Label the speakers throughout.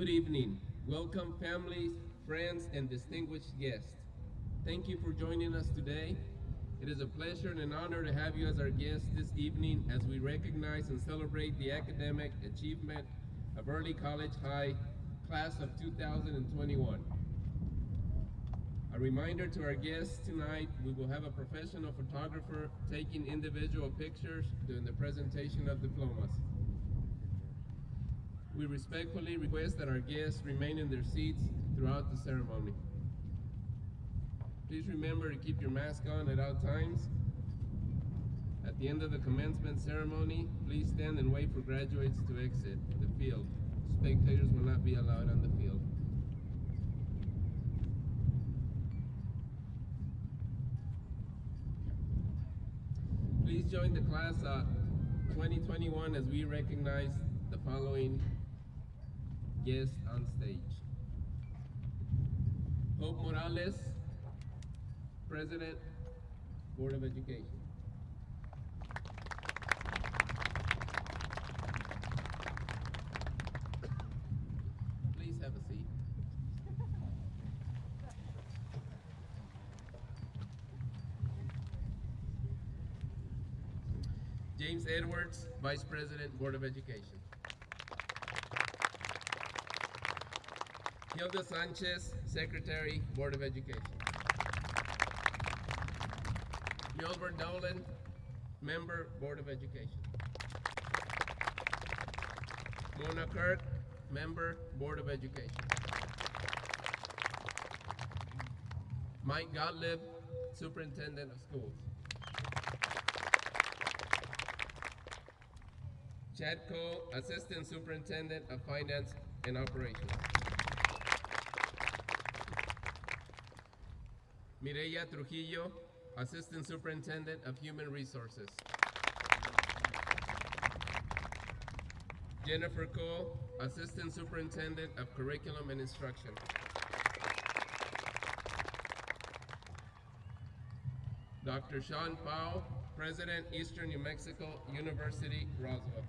Speaker 1: Good evening. Welcome families, friends, and distinguished guests. Thank you for joining us today. It is a pleasure and an honor to have you as our guest this evening as we recognize and celebrate the academic achievement of early college high class of 2021. A reminder to our guests tonight, we will have a professional photographer taking individual pictures during the presentation of diplomas. We respectfully request that our guests remain in their seats throughout the ceremony. Please remember to keep your mask on at all times. At the end of the commencement ceremony, please stand and wait for graduates to exit the field. Spectators will not be allowed on the field. Please join the class 2021 as we recognize the following guests on stage. Hope Morales, President, Board of Education. Please have a seat. James Edwards, Vice President, Board of Education. Hilda Sanchez, Secretary, Board of Education. Gilbert Dolan, Member, Board of Education. Mona Kirk, Member, Board of Education. Mike Gottlieb, Superintendent of Schools. Chad Cole, Assistant Superintendent of Finance and Operations. Mireya Trujillo, Assistant Superintendent of Human Resources. Jennifer Cole, Assistant Superintendent of Curriculum and Instruction. Dr. Sean Powell, President, Eastern New Mexico University, Roswell.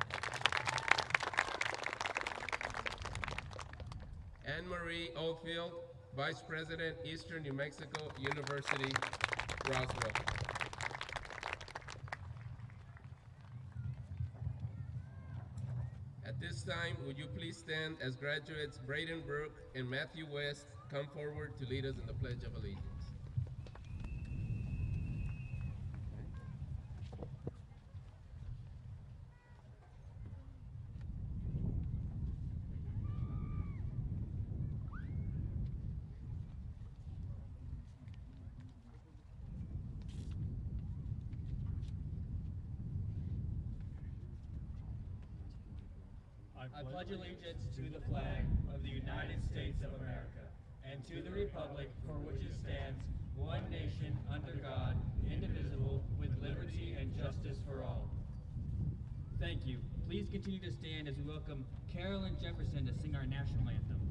Speaker 1: Anne Marie Oldfield, Vice President, Eastern New Mexico University, Roswell. At this time, would you please stand as graduates Braden Brooke and Matthew West come forward to lead us in the Pledge of Allegiance.
Speaker 2: I pledge allegiance to the flag of the United States of America and to the republic for which it stands, one nation under God, indivisible, with liberty and justice for all. Thank you. Please continue to stand as we welcome Carolyn Jefferson to sing our national anthem.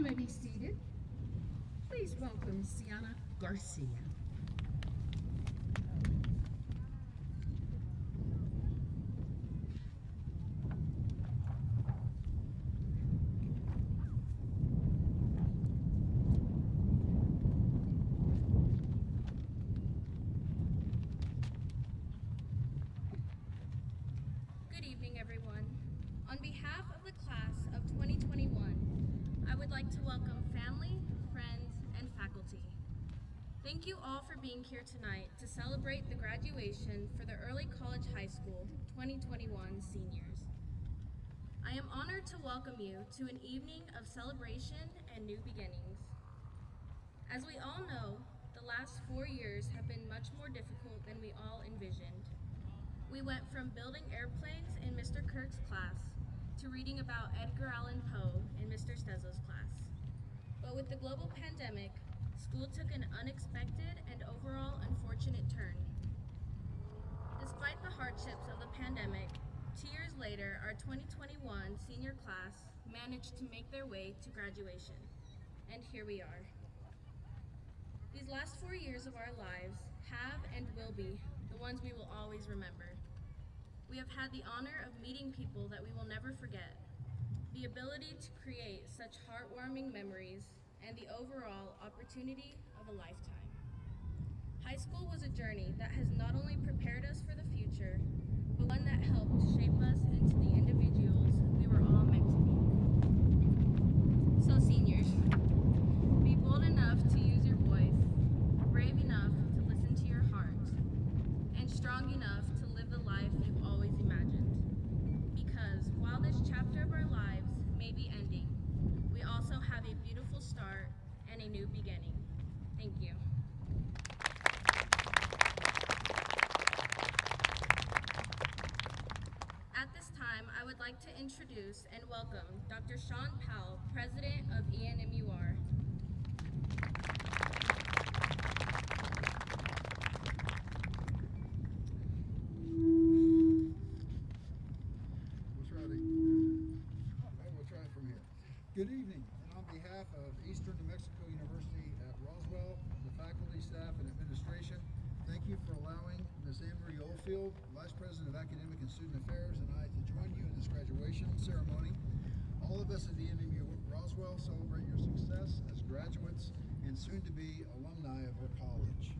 Speaker 3: You may be seated. Please welcome Sienna Garcia.
Speaker 4: Good evening, everyone. On behalf of the class of 2021, I would like to welcome family, friends, and faculty. Thank you all for being here tonight to celebrate the graduation for the Early College High School 2021 seniors. I am honored to welcome you to an evening of celebration and new beginnings. As we all know, the last 4 years have been much more difficult than we all envisioned. We went from building airplanes in Mr. Kirk's class to reading about Edgar Allan Poe in Mr. Stezzo's class. But with the global pandemic, school took an unexpected and overall unfortunate turn. Despite the hardships of the pandemic, 2 years later, our 2021 senior class managed to make their way to graduation. And here we are. These last 4 years of our lives have and will be the ones we will always remember. We have had the honor of meeting people that we will never forget, the ability to create such heartwarming memories, and the overall opportunity of a lifetime. High school was a journey that has not only prepared us for the future, but one that helped shape us into the individuals we were all meant to be. So seniors, be bold enough to use your voice, brave enough to listen to your heart, and strong enough to live the life you've always imagined. Because while this chapter of our lives may be ending, we also have a beautiful start and a new beginning. Thank you. At this time, I would like to introduce and welcome Dr. Sean Powell, President of ENMUR.
Speaker 5: We'll try it from here. Good evening, and on behalf of Eastern New Mexico University at Roswell, the faculty, staff, and administration, thank you for allowing Ms. Anne-Marie Oldfield, Vice President of Academic and Student Affairs, and I to join you in this graduation ceremony. All of us at the ENMU Roswell celebrate your success as graduates and soon-to-be alumni of our college.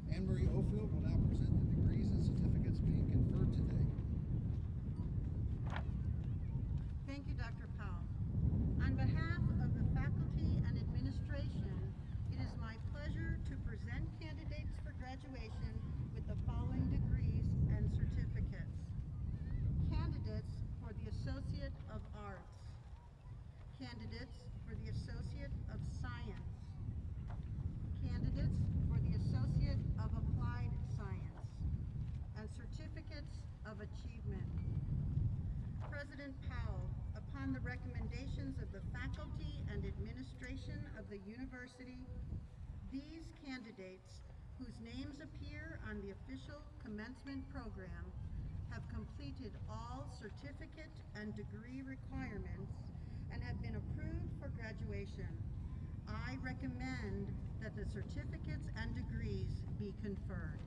Speaker 5: Anne-Marie Oldfield will now present the degrees and certificates being conferred today.
Speaker 6: Thank you, Dr. Powell. On behalf of the faculty and administration, it is my pleasure to present candidates for graduation with the following degrees and certificates. Candidates for the Associate of Arts. Candidates for the Associate of Science. Candidates for the Associate of Applied Science. And certificates of achievement. President Powell, upon the recommendations of the faculty and administration of the university, these candidates, whose names appear on the official commencement program, have completed all certificate and degree requirements and have been approved for graduation. I recommend that the certificates and degrees be conferred.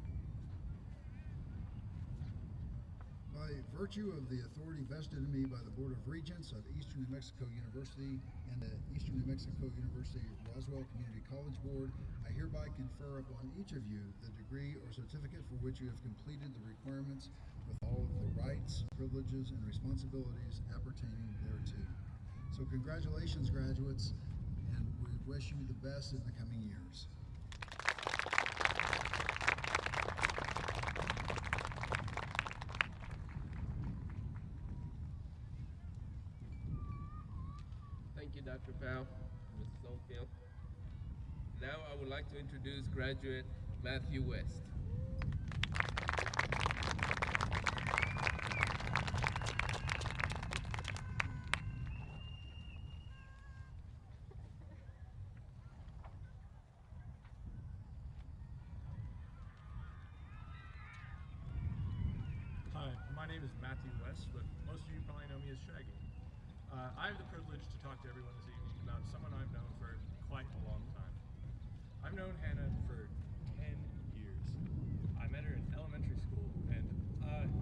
Speaker 5: By virtue of the authority vested in me by the Board of Regents of Eastern New Mexico University and the Eastern New Mexico University Roswell Community College Board, I hereby confer upon each of you the degree or certificate for which you have completed the requirements with all of the rights, privileges, and responsibilities appertaining thereto. So congratulations, graduates, and we wish you the best in the coming years.
Speaker 1: Thank you, Dr. Powell, Mrs. Oldfield. Now I would like to introduce graduate Matthew West.
Speaker 7: Hi, my name is Matthew West, but most of you probably know me as Shaggy. I have the privilege to talk to everyone this evening about someone I've known for quite a long time. I've known Hannah for 10 years. I met her in elementary school, and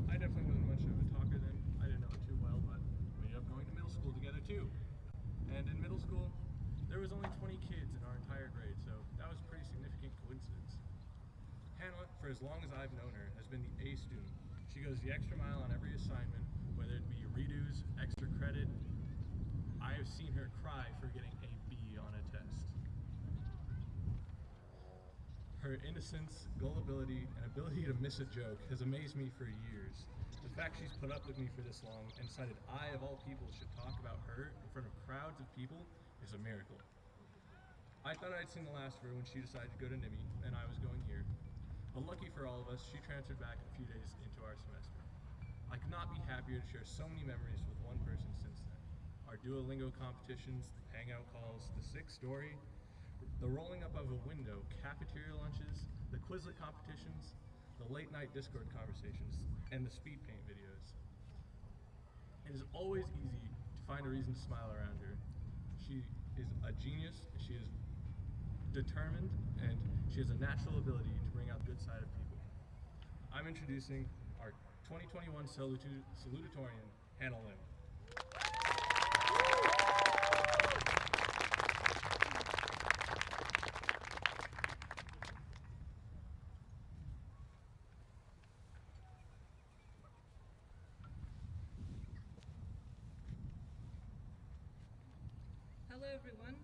Speaker 7: I definitely wasn't much of a talker then. I didn't know her too well, but we ended up going to middle school together too. And in middle school, there was only 20 kids in our entire grade, so that was a pretty significant coincidence. Hannah, for as long as I've known her, has been the A student. She goes the extra mile on every assignment, whether it be redos, extra credit. I have seen her cry for getting a B on a test. Her innocence, gullibility, and ability to miss a joke has amazed me for years. The fact she's put up with me for this long and decided I, of all people, should talk about her in front of crowds of people is a miracle. I thought I'd seen the last of her when she decided to go to NIMI, and I was going here. But lucky for all of us, she transferred back a few days into our semester. I could not be happier to share so many memories with one person since then. Our Duolingo competitions, the hangout calls, the sick story, the rolling up of a window, cafeteria lunches, the Quizlet competitions, the late night Discord conversations, and the speed paint videos. It is always easy to find a reason to smile around her. She is a genius, she is determined, and she has a natural ability to bring out the good side of people. I'm introducing our 2021 salutatorian, Hannah Lim.
Speaker 8: Hello everyone,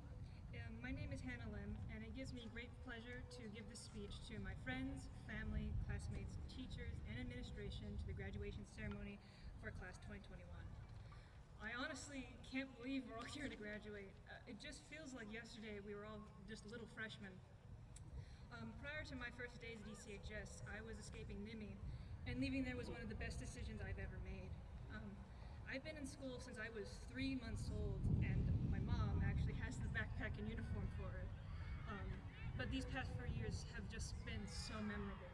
Speaker 8: my name is Hannah Lim, and it gives me great pleasure to give this speech to my friends, family, classmates, teachers, and administration to the graduation ceremony for class 2021. I honestly can't believe we're all here to graduate. It just feels like yesterday we were all just little freshmen. Prior to my first days at ECHS, I was escaping NIMI, and leaving there was one of the best decisions I've ever made. I've been in school since I was 3 months old, and my mom actually has the backpack and uniform for it. But these past 4 years have just been so memorable.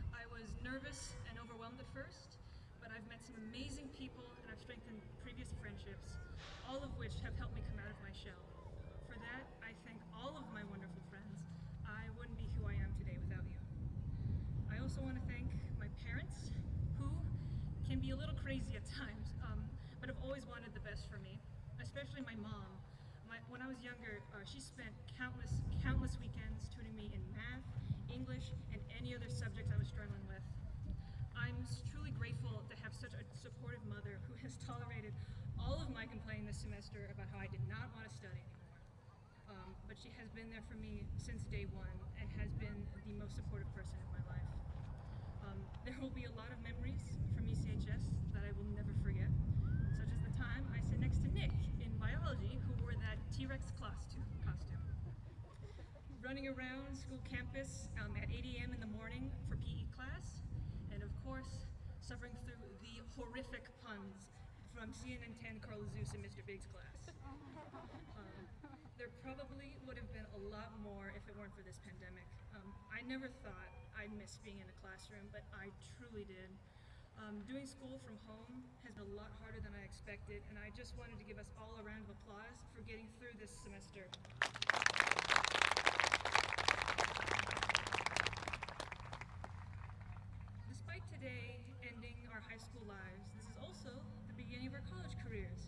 Speaker 8: I was nervous and overwhelmed at first, but I've met some amazing people and I've strengthened previous friendships, all of which have helped me come out of my shell. For that, I thank all of my wonderful friends. I wouldn't be who I am today without you. I also want to thank my parents, who can be a little crazy at times, but have always wanted the best for me, especially my mom. When I was younger, she spent countless weekends tutoring me in math, English, and any other subjects I was struggling with. I'm truly grateful to have such a supportive mother who has tolerated all of my complaining this semester about how I did not want to study anymore. But she has been there for me since day one and has been the most supportive person in my life. There will be a lot of memories from ECHS that I will never forget, such as the time I sat next to Nick in biology, who wore that T-Rex costume. Running around school campus at 8 a.m. in the morning for PE class, and of course, suffering through the horrific puns from CNN 10 Carla Zeus and Mr. Big's class. There probably would have been a lot more if it weren't for this pandemic. I never thought I'd miss being in a classroom, but I truly did. Doing school from home has been a lot harder than I expected, and I just wanted to give us all a round of applause for getting through this semester. Despite today ending our high school lives, this is also the beginning of our college careers.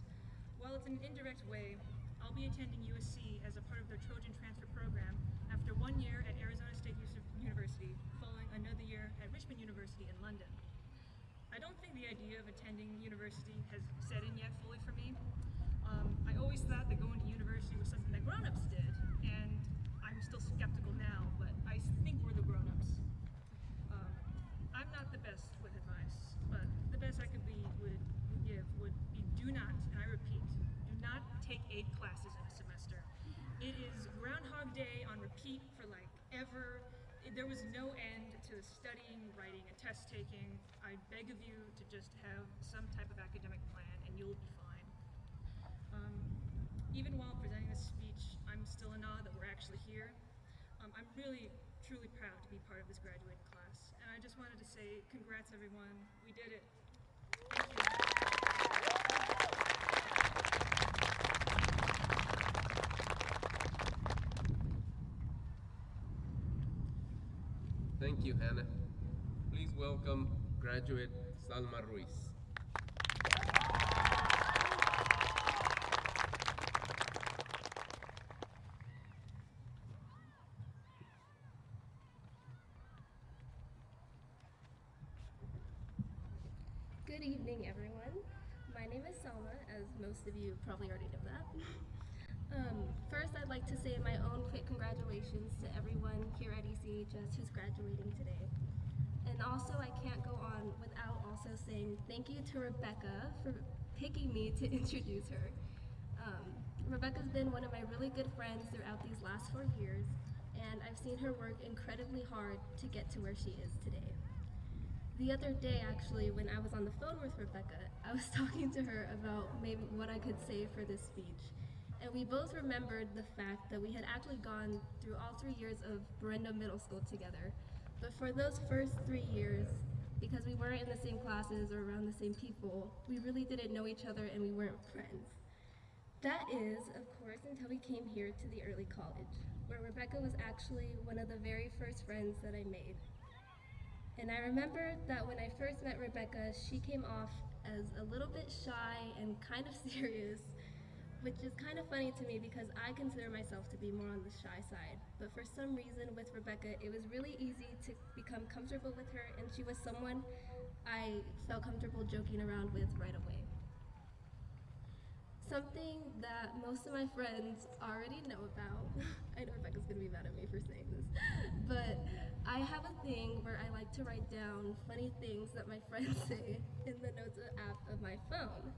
Speaker 8: While it's in an indirect way, I'll be attending USC as a part of their Trojan transfer program after 1 year at Arizona State University, following another year at Richmond University in London. I don't think the idea of attending university has set in yet fully for me. I always thought that going to university was something that grown-ups did, and I'm still skeptical now, but I think we're the grown-ups. I'm not the best with advice, but the best I could give would be do not, and I repeat, do not take 8 classes in a semester. It is Groundhog Day on repeat for like ever. There was no end to the studying, writing, and test taking. I beg of you to just have some type of academic plan and you'll be fine. Even while presenting this speech, I'm still in awe that we're actually here. I'm really, truly proud to be part of this graduating class. And I just wanted to say, congrats everyone, we did it. Thank you.
Speaker 1: Thank you, Hannah. Please welcome graduate Salma Ruiz.
Speaker 9: Good evening, everyone. My name is Salma, as most of you probably already know that. First, I'd like to say my own quick congratulations to everyone here at ECHS who's graduating today. And also, I can't go on without also saying thank you to Rebecca for picking me to introduce her. Rebecca's been one of my really good friends throughout these last 4 years, and I've seen her work incredibly hard to get to where she is today. The other day, actually, when I was on the phone with Rebecca, I was talking to her about maybe what I could say for this speech. And we both remembered the fact that we had actually gone through all 3 years of Berendo Middle School together. But for those first 3 years, because we weren't in the same classes or around the same people, we really didn't know each other and we weren't friends. That is, of course, until we came here to the early college, where Rebecca was actually one of the very first friends that I made. And I remember that when I first met Rebecca, she came off as a little bit shy and kind of serious, which is kind of funny to me because I consider myself to be more on the shy side. But for some reason with Rebecca, it was really easy to become comfortable with her, and she was someone I felt comfortable joking around with right away. Something that most of my friends already know about, I know Rebecca's gonna be mad at me for saying this, but I have a thing where I like to write down funny things that my friends say in the notes app of my phone.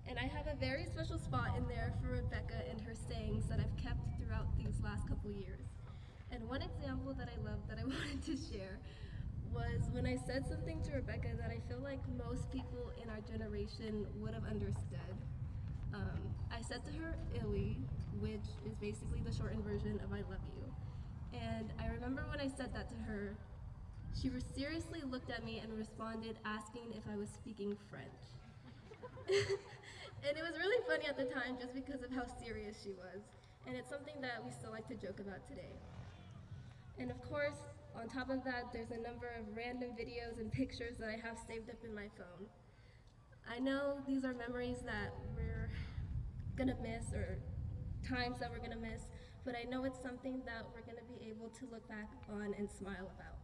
Speaker 9: And I have a very special spot in there for Rebecca and her sayings that I've kept throughout these last couple years. And one example that I love that I wanted to share was when I said something to Rebecca that I feel like most people in our generation would have understood. I said to her, "Illy," which is basically the shortened version of "I love you." And I remember when I said that to her, she seriously looked at me and responded asking if I was speaking French. And it was really funny at the time just because of how serious she was. And it's something that we still like to joke about today. And of course, on top of that, there's a number of random videos and pictures that I have saved up in my phone. I know these are memories that we're gonna miss, or times that we're gonna miss, but I know it's something that we're gonna be able to look back on and smile about.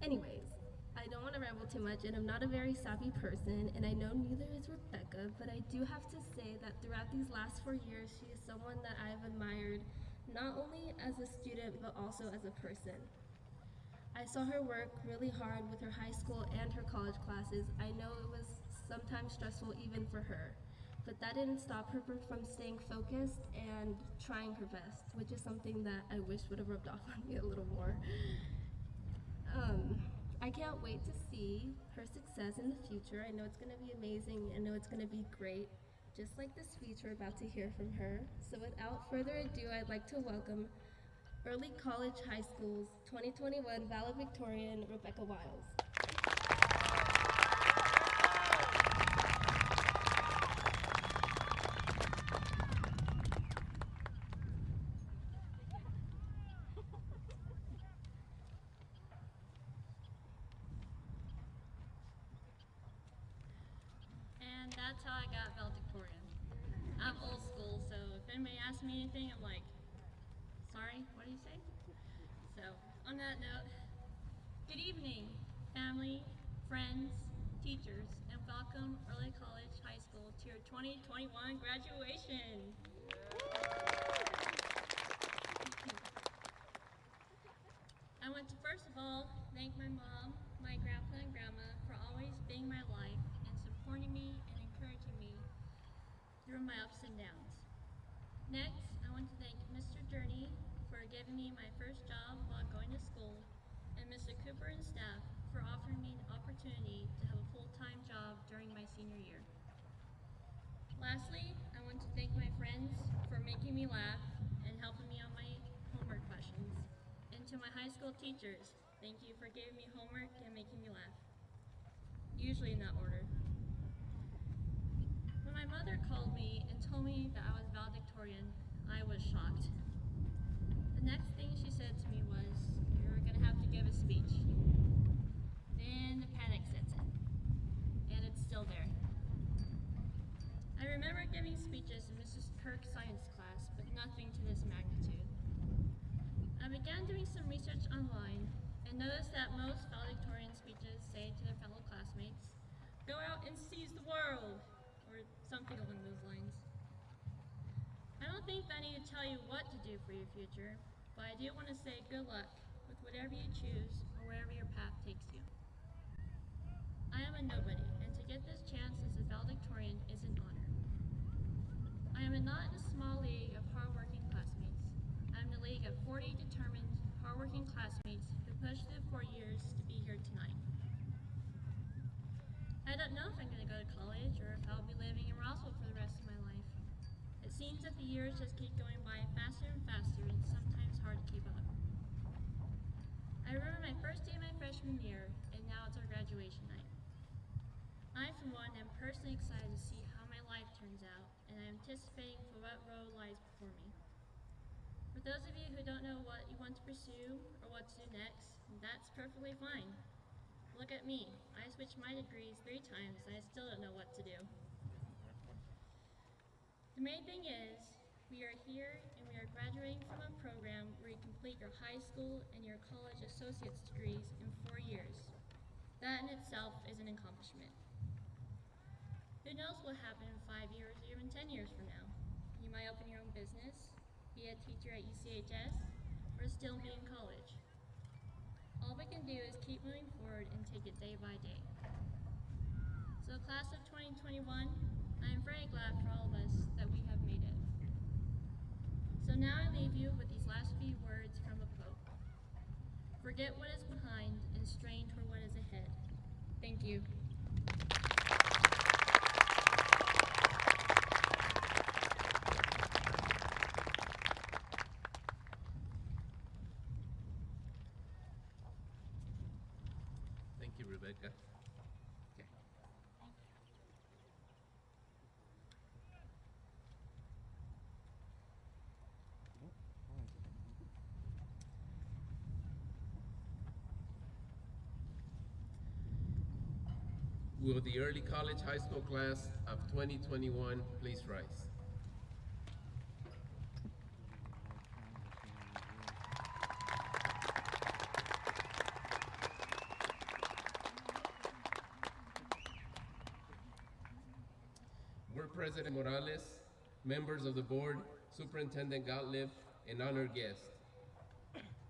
Speaker 9: Anyways, I don't want to ramble too much, and I'm not a very savvy person, and I know neither is Rebecca, but I do have to say that throughout these last 4 years, she is someone that I've admired not only as a student, but also as a person. I saw her work really hard with her high school and her college classes. I know it was sometimes stressful even for her, but that didn't stop her from staying focused and trying her best, which is something that I wish would have rubbed off on me a little more. I can't wait to see her success in the future. I know it's gonna be amazing. I know it's gonna be great, just like the speech we're about to hear from her. So without further ado, I'd like to welcome Early College High School's 2021 Valedictorian, Rebecca Wiles.
Speaker 10: And that's how I got valedictorian. I'm old school, so if anybody asks me anything, I'm like, sorry, what do you say? So, on that note, good evening, family, friends, teachers, and welcome Early College High School to your 2021 graduation. I want to first of all thank my mom, my grandpa, and grandma for always being my life and supporting me and encouraging me through my ups and downs. Next, I want to thank Mr. Journey for giving me my first job while going to school, and Mr. Cooper and staff for offering me the opportunity to have a full-time job during my senior year. Lastly, I want to thank my friends for making me laugh and helping me on my homework questions. And to my high school teachers, thank you for giving me homework and making me laugh. Usually in that order. When my mother called me and told me that I was valedictorian, I was shocked. The next thing she said to me was, "You're gonna have to give a speech." Then the panic sets in, and it's still there. I remember giving speeches in Mrs. Kirk's science class, but nothing to this magnitude. I began doing some research online and noticed that most valedictorian speeches say to their fellow classmates, "Go out and seize the world," or something along those lines. I don't think that I need to tell you what to do for your future, but I do want to say good luck with whatever you choose or wherever your path takes you. I am a nobody, and to get this chance as a valedictorian is an honor. I am not in a small league of hardworking classmates. I am in a league of 40 determined, hardworking classmates who pushed through 4 years to be here tonight. I don't know if I'm going to go to college or if I'll be living in Roswell for the rest of my life. It seems that the years just keep going by faster and faster, and it's sometimes hard to keep up. I remember my first day of my freshman year, and now it's our graduation night. I, for one, am personally excited to see how my life turns out, and I'm anticipating for what road lies before me. For those of you who don't know what you want to pursue or what to do next, that's perfectly fine. Look at me. I switched my degrees 3 times, and I still don't know what to do. The main thing is, we are here and we are graduating from a program where you complete your high school and your college associate's degrees in 4 years. That in itself is an accomplishment. Who knows what will happen in 5 years or even 10 years from now? You might open your own business, be a teacher at UCHS, or still be in college. All we can do is keep moving forward and take it day by day. So class of 2021, I am very glad for all of us that we have made it. So now I leave you with these last few words from a poet. Forget what is behind and strain toward what is ahead. Thank you.
Speaker 1: Thank you, Rebecca. Okay. Will the early college high school class of 2021 please rise? Board President Morales, members of the board, Superintendent Gottlieb, and honored guests.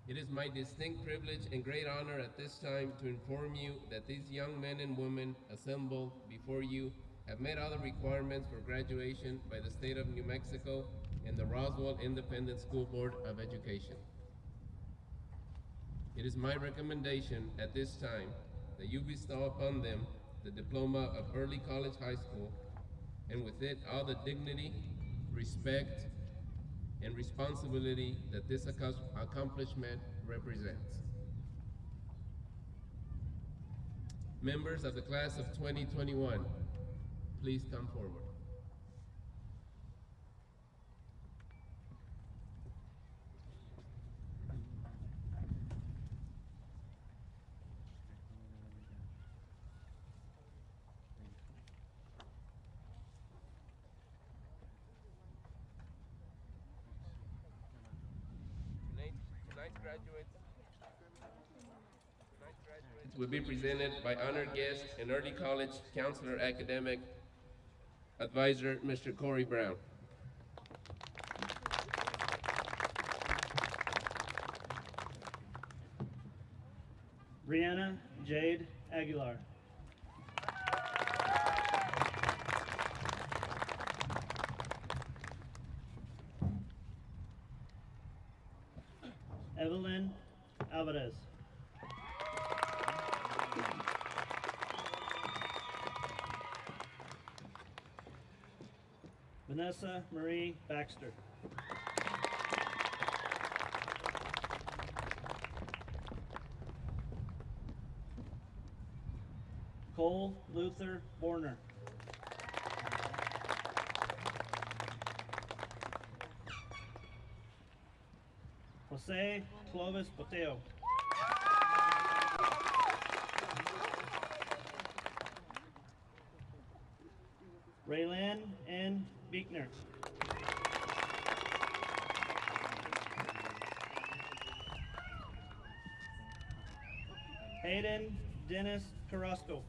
Speaker 1: It is my distinct privilege and great honor at this time to inform you that these young men and women assembled before you have met all the requirements for graduation by the state of New Mexico and the Roswell Independent School Board of Education. It is my recommendation at this time that you bestow upon them the diploma of early college high school, and with it all the dignity, respect, and responsibility that this accomplishment represents. Members of the class of 2021, please come forward. Tonight's graduates will be presented by honored guest and early college counselor academic advisor, Mr. Corey Brown.
Speaker 11: Brianna Jade Aguilar. Evelyn Alvarez. Vanessa Marie Baxter. Cole Luther Borner. Jose Clovis Boteo. Raylan N. Beekner. Hayden Dennis Carrasco.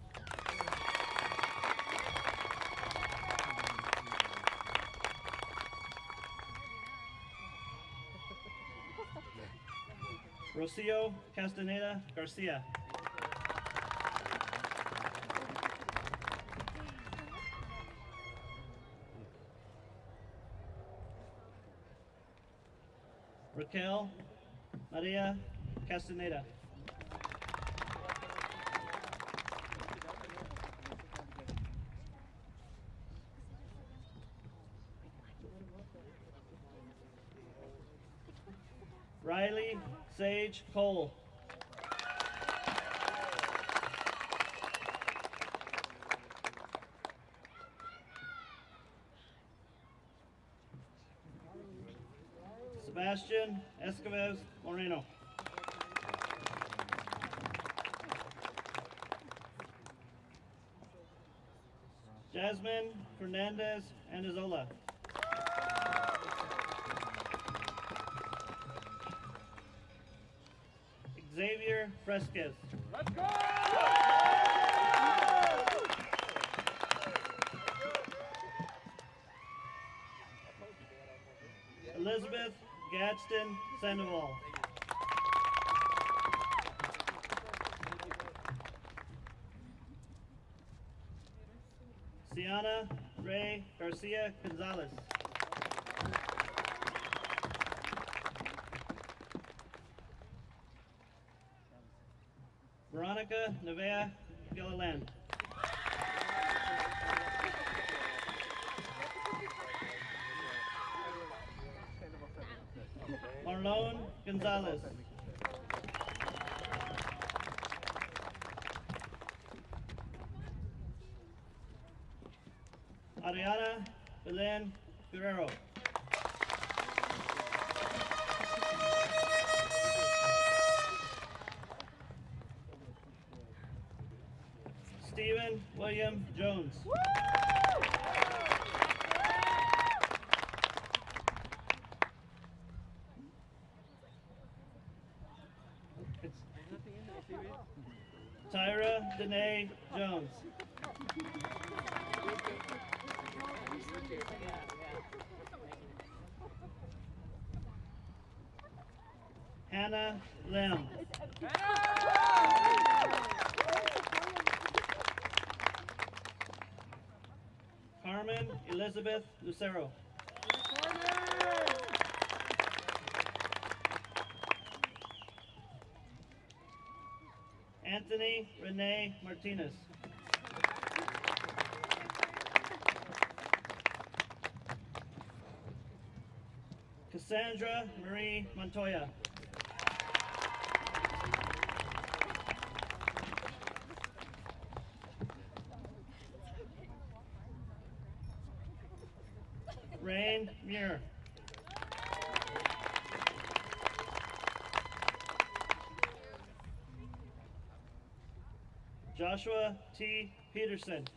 Speaker 11: Rocio Castaneda Garcia. Raquel Maria Castaneda. Riley Sage Cole. Sebastian Escoves Moreno. Jasmine Fernandez Andazola. Xavier Fresquez.
Speaker 2: Let's go!
Speaker 11: Elizabeth Gadsden Sandoval. Sienna Ray Garcia Gonzalez. Veronica Nevea Gilliland. Marlon Gonzalez. Ariana Belen Guerrero. Stephen William Jones. Tyra Danae Jones. Hannah Lim. Carmen Elizabeth Lucero. Anthony Renee Martinez. Cassandra Marie Montoya. Rain Muir. Joshua T. Peterson.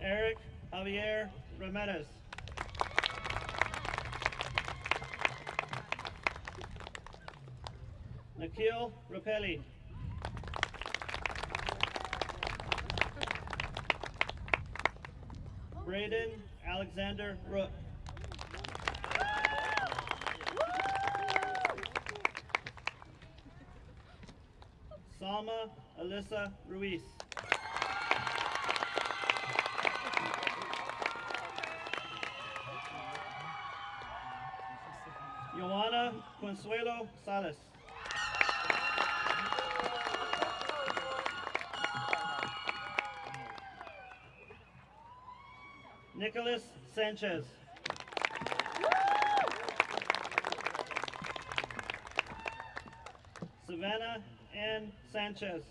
Speaker 11: Eric Javier Ramirez. Nikhil Rapelli. Braden Alexander Rook. Salma Alyssa Ruiz. Joanna Consuelo Salas. Nicholas Sanchez. Savannah Ann Sanchez.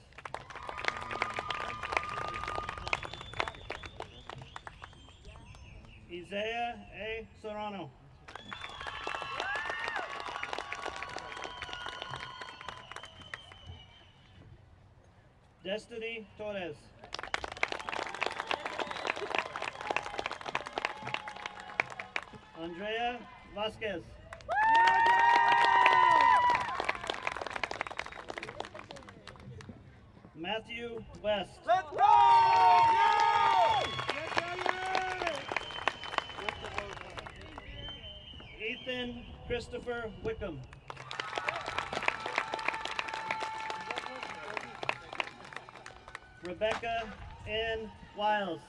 Speaker 11: Isaiah A. Serrano. Destiny Torres. Andrea Vasquez. Matthew West.
Speaker 12: Let's go!
Speaker 11: Ethan Christopher Wickham. Rebecca N. Wiles.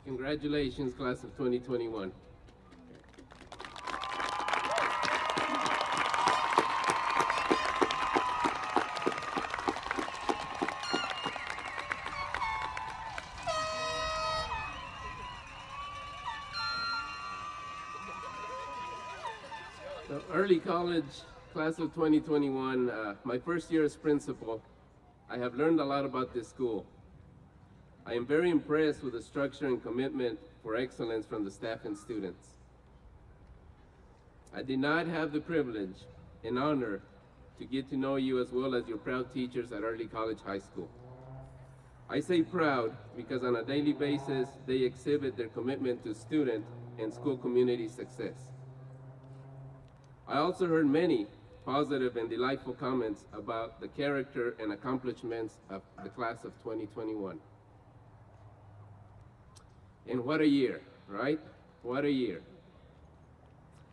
Speaker 1: Congratulations, class of 2021. So, early college, class of 2021, my first year as principal, I have learned a lot about this school. I am very impressed with the structure and commitment for excellence from the staff and students. I did not have the privilege and honor to get to know you as well as your proud teachers at Early College High School. I say proud because on a daily basis, they exhibit their commitment to student and school community success. I also heard many positive and delightful comments about the character and accomplishments of the class of 2021. And what a year, right? What a year.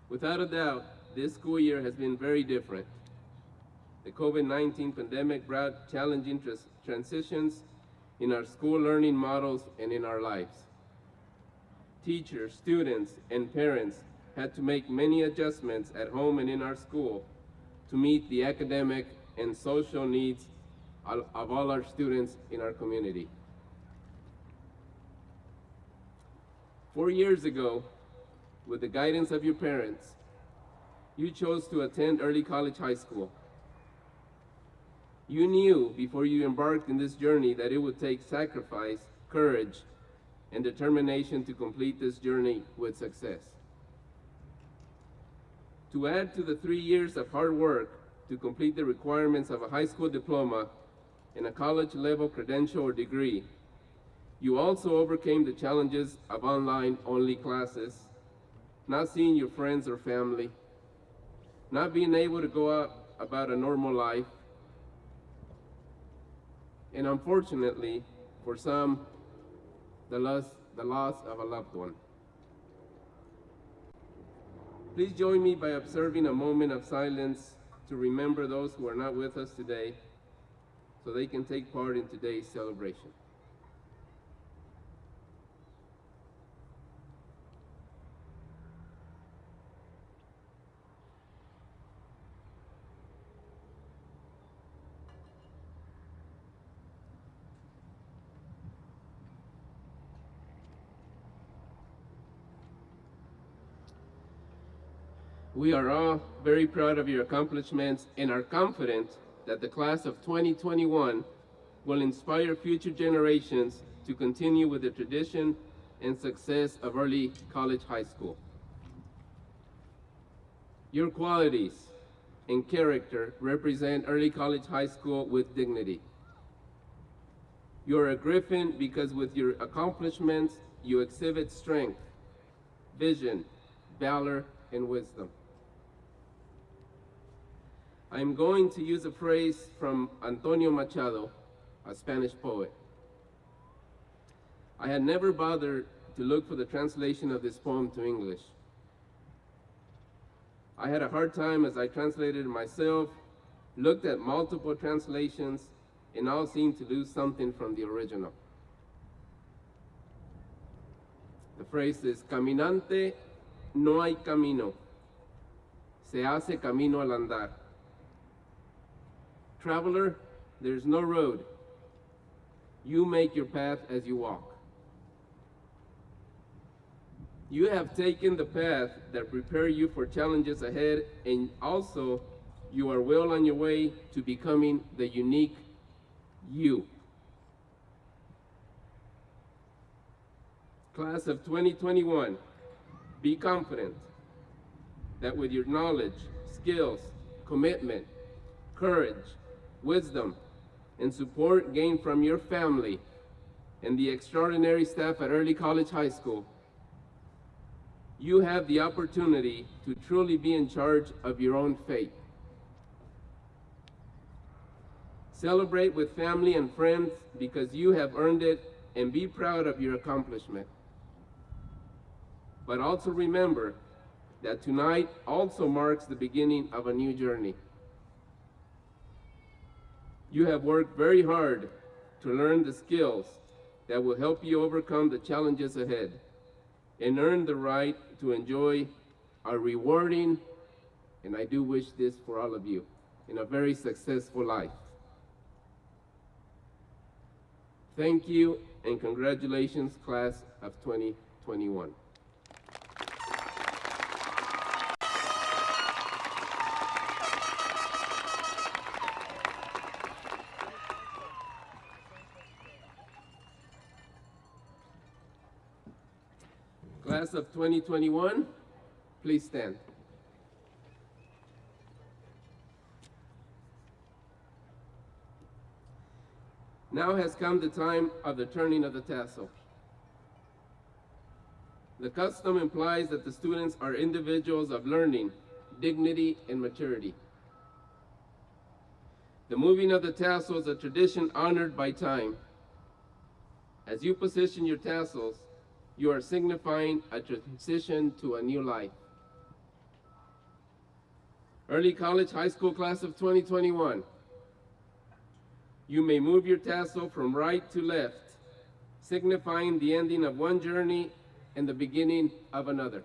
Speaker 1: Without a doubt, this school year has been very different. The COVID-19 pandemic brought challenging transitions in our school learning models and in our lives. Teachers, students, and parents had to make many adjustments at home and in our school to meet the academic and social needs of all our students in our community. 4 years ago, with the guidance of your parents, you chose to attend Early College High School. You knew before you embarked in this journey that it would take sacrifice, courage, and determination to complete this journey with success. To add to the 3 years of hard work to complete the requirements of a high school diploma and a college-level credential or degree, you also overcame the challenges of online-only classes, not seeing your friends or family, not being able to go out about a normal life, and unfortunately, for some, the loss of a loved one. Please join me by observing a moment of silence to remember those who are not with us today so they can take part in today's celebration. We are all very proud of your accomplishments and are confident that the class of 2021 will inspire future generations to continue with the tradition and success of Early College High School. Your qualities and character represent Early College High School with dignity. You're a Griffin because with your accomplishments, you exhibit strength, vision, valor, and wisdom. I'm going to use a phrase from Antonio Machado, a Spanish poet. I had never bothered to look for the translation of this poem to English. I had a hard time as I translated it myself, looked at multiple translations, and all seemed to lose something from the original. The phrase is, caminante no hay camino, se hace camino al andar. Traveler, there's no road. You make your path as you walk. You have taken the path that prepare you for challenges ahead, and also you are well on your way to becoming the unique you. Class of 2021, be confident that with your knowledge, skills, commitment, courage, wisdom, and support gained from your family and the extraordinary staff at Early College High School, you have the opportunity to truly be in charge of your own fate. Celebrate with family and friends because you have earned it, and be proud of your accomplishment. But also remember that tonight also marks the beginning of a new journey. You have worked very hard to learn the skills that will help you overcome the challenges ahead and earn the right to enjoy a rewarding, and I do wish this for all of you, in a very successful life. Thank you and congratulations, class of 2021. Class of 2021, please stand. Now has come the time of the turning of the tassel. The custom implies that the students are individuals of learning, dignity, and maturity. The moving of the tassel is a tradition honored by time. As you position your tassels, you are signifying a transition to a new life. Early College High School class of 2021, you may move your tassel from right to left, signifying the ending of one journey and the beginning of another.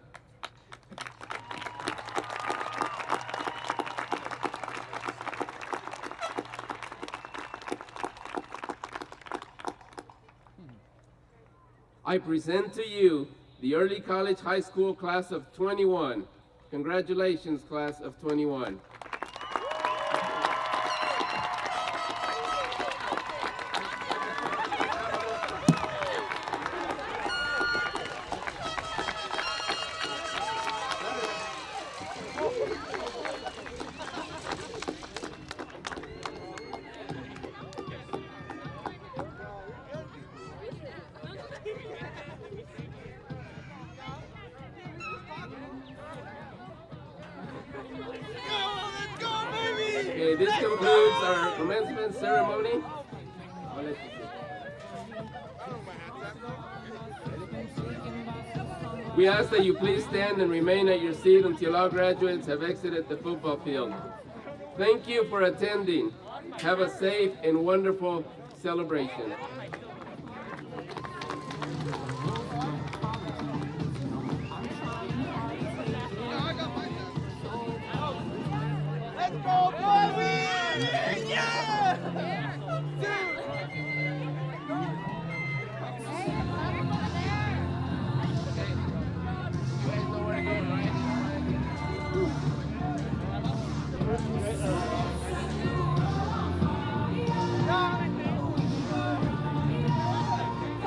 Speaker 1: I present to you the Early College High School class of 21. Congratulations, class of 21. Okay, this concludes our commencement ceremony. We ask that you please stand and remain at your seat until all graduates have exited the football field. Thank you for attending. Have a safe and wonderful celebration.
Speaker 12: Let's go, boy! Yeah!